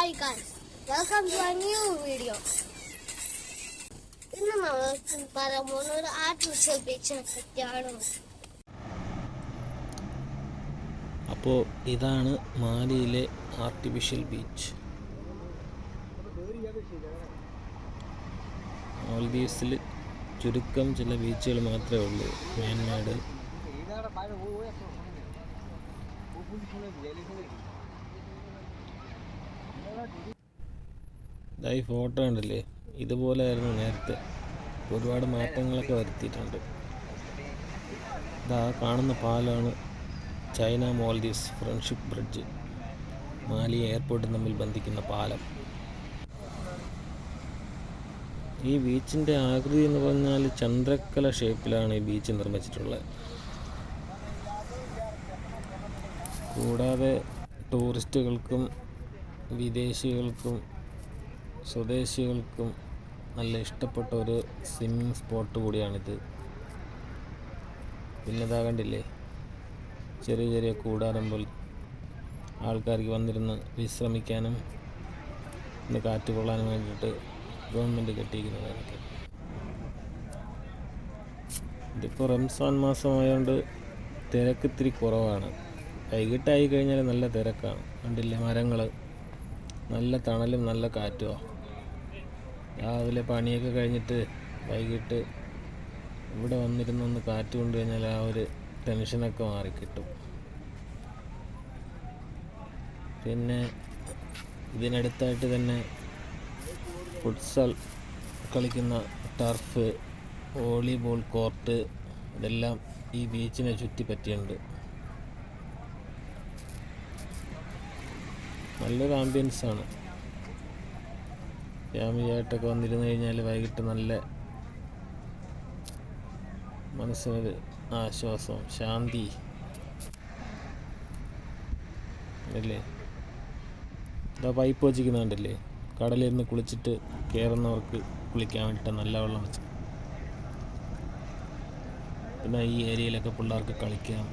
Hi guys, welcome to a new video. ഇന്ന് നമ്മൾ പറയാൻ പോകുന്ന ഒരു ആർട്ടിഫിഷ്യൽ ബീച്ചിനെ പറ്റിയാണ്. അപ്പോൾ ഇതാണ് മാലിയിലെ ആർട്ടിഫിഷ്യൽ ബീച്ച്. മാൽദീവ്സിൽ ചുരുക്കം ചില ബീച്ചുകൾ മാത്രമേ ഉള്ളൂ മാൻമേഡ്. ഇതായി ഫോട്ടോ ഉണ്ടല്ലേ, ഇതുപോലെ ആയിരുന്നു നേരത്തെ. ഒരുപാട് മാറ്റങ്ങളൊക്കെ വരുത്തിയിട്ടുണ്ട്. ഇതാ കാണുന്ന പാലമാണ് ചൈന മാൽദീവ്സ് ഫ്രണ്ട്ഷിപ്പ് ബ്രിഡ്ജ്, മാലി എയർപോർട്ടും തമ്മിൽ ബന്ധിക്കുന്ന പാലം. ഈ ബീച്ചിൻ്റെ ആകൃതി എന്ന് പറഞ്ഞാൽ ചന്ദ്രക്കല ഷേപ്പിലാണ് ഈ ബീച്ച് നിർമ്മിച്ചിട്ടുള്ളത്. കൂടാതെ ടൂറിസ്റ്റുകൾക്കും വിദേശികൾക്കും സ്വദേശികൾക്കും നല്ല ഇഷ്ടപ്പെട്ട ഒരു സ്വിമ്മിങ് സ്പോട്ട് കൂടിയാണിത്. പിന്നെ ഇതാ കണ്ടില്ലേ, ചെറിയ ചെറിയ കൂടാരം പോലെ ആൾക്കാർക്ക് വന്നിരുന്ന് വിശ്രമിക്കാനും ഒന്ന് കാറ്റ് കൊള്ളാനും വേണ്ടിയിട്ട് ഗവൺമെൻറ് കെട്ടിയിരിക്കുന്നതൊക്കെ. ഇതിപ്പോൾ റംസാൻ മാസമായതുകൊണ്ട് തിരക്ക് ഇത്തിരി കുറവാണ്. വൈകിട്ടായി കഴിഞ്ഞാൽ നല്ല തിരക്കാണ്. കണ്ടില്ലേ, മരങ്ങൾ, നല്ല തണലും നല്ല കാറ്റുമാണ്. രാവിലെ പണിയൊക്കെ കഴിഞ്ഞിട്ട് വൈകിട്ട് ഇവിടെ വന്നിരുന്നൊന്ന് കാറ്റ് കൊണ്ട് കഴിഞ്ഞാൽ ആ ഒരു ടെൻഷനൊക്കെ മാറിക്കിട്ടും. പിന്നെ ഇതിനടുത്തായിട്ട് തന്നെ ഫുട്സൽ കളിക്കുന്ന ടർഫ്, വോളിബോൾ കോർട്ട്, ഇതെല്ലാം ഈ ബീച്ചിനെ ചുറ്റിപ്പറ്റിയുണ്ട്. നല്ലൊരു ആംബിയൻസാണ്. ഫാമിലിയായിട്ടൊക്കെ വന്നിരുന്നു കഴിഞ്ഞാൽ വൈകിട്ട് നല്ല മനസ്സിനൊരു ആശ്വാസം, ശാന്തി അല്ലേ. ഇതാ പൈപ്പ് വച്ചിരിക്കുന്നുണ്ടല്ലേ, കടലിരുന്ന് കുളിച്ചിട്ട് കയറുന്നവർക്ക് കുളിക്കാൻ വേണ്ടിയിട്ട് നല്ല വെള്ളം വെച്ച്. പിന്നെ ഈ ഏരിയയിലൊക്കെ പിള്ളേർക്ക് കളിക്കാം,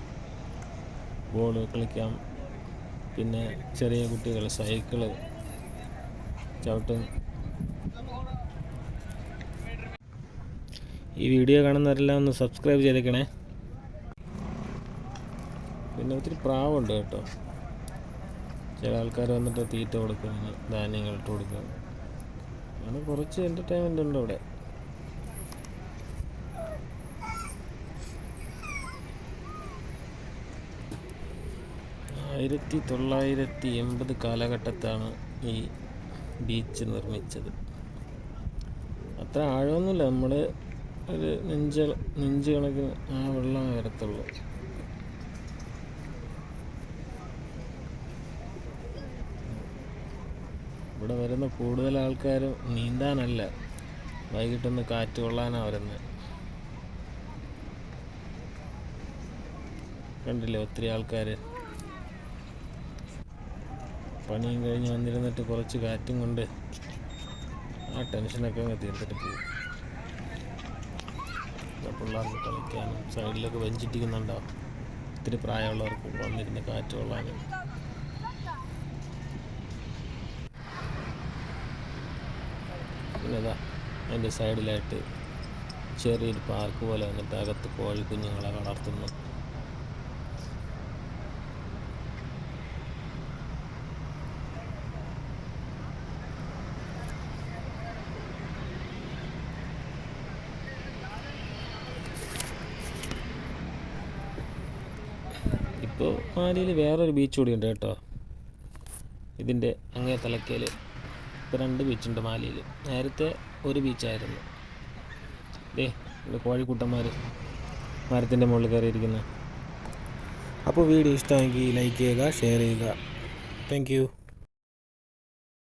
ബോൾ കളിക്കാം. പിന്നെ ചെറിയ കുട്ടികൾ സൈക്കിള് ചവിട്ടും. ഈ വീഡിയോ കാണുന്നവരെല്ലാം ഒന്ന് സബ്സ്ക്രൈബ് ചെയ്തേക്കണേ. പിന്നെ ഒത്തിരി പ്രാവുണ്ട് കേട്ടോ. ചില ആൾക്കാർ വന്നിട്ട് തീറ്റ കൊടുക്കുകയാണ്, ധാന്യങ്ങൾ ഇട്ട് കൊടുക്കുകയാണ്. അങ്ങനെ കുറച്ച് എൻ്റർടൈൻമെൻ്റ് ഉണ്ട് ഇവിടെ. ആയിരത്തി 1980 കാലഘട്ടത്താണ് ഈ ബീച്ച് നിർമ്മിച്ചത്. അത്ര ആഴമൊന്നുമില്ല, നമ്മൾ ഒരു നെഞ്ച് കണക്കിന് ആ വെള്ളം വരത്തുള്ളൂ. ഇവിടെ വരുന്ന കൂടുതൽ ആൾക്കാരും നീന്താനല്ല, വൈകിട്ടൊന്ന് കാറ്റ് കൊള്ളാനാണ് വരുന്നത്. കണ്ടില്ലേ, ഒത്തിരി ആൾക്കാർ പണിയും കഴിഞ്ഞ് വന്നിരുന്നിട്ട് കുറച്ച് കാറ്റും കൊണ്ട് ആ ടെൻഷനൊക്കെ അങ്ങ് തീർത്തിട്ട് പോകും. പിള്ളേർക്ക് കളിക്കാനും സൈഡിലൊക്കെ വെഞ്ചിട്ടിരിക്കുന്നുണ്ടാവും. ഒത്തിരി പ്രായമുള്ളവർക്ക് വന്നിരുന്ന് കാറ്റ് കൊള്ളാനും. പിന്നെ ഇതാ അതിൻ്റെ സൈഡിലായിട്ട് ചെറിയൊരു പാർക്ക് പോലെ വന്നിട്ട് അകത്ത് കോഴിക്കുഞ്ഞുങ്ങളെ വളർത്തുന്നു. ഇപ്പോൾ മാലിയിൽ വേറൊരു ബീച്ച് കൂടി ഉണ്ട് കേട്ടോ. ഇതിൻ്റെ അങ്ങേ തലക്കയിൽ ഇപ്പോൾ 2 ബീച്ചുണ്ട് മാലിയിൽ. നേരത്തെ ഒരു ബീച്ചായിരുന്നു. ഇവിടെ കോഴിക്കുട്ടന്മാർ മരത്തിൻ്റെ മുകളിൽ കയറിയിരിക്കുന്നത്. അപ്പോൾ വീഡിയോ ഇഷ്ടമെങ്കിൽ ലൈക്ക് ചെയ്യുക, ഷെയർ ചെയ്യുക. Thank you.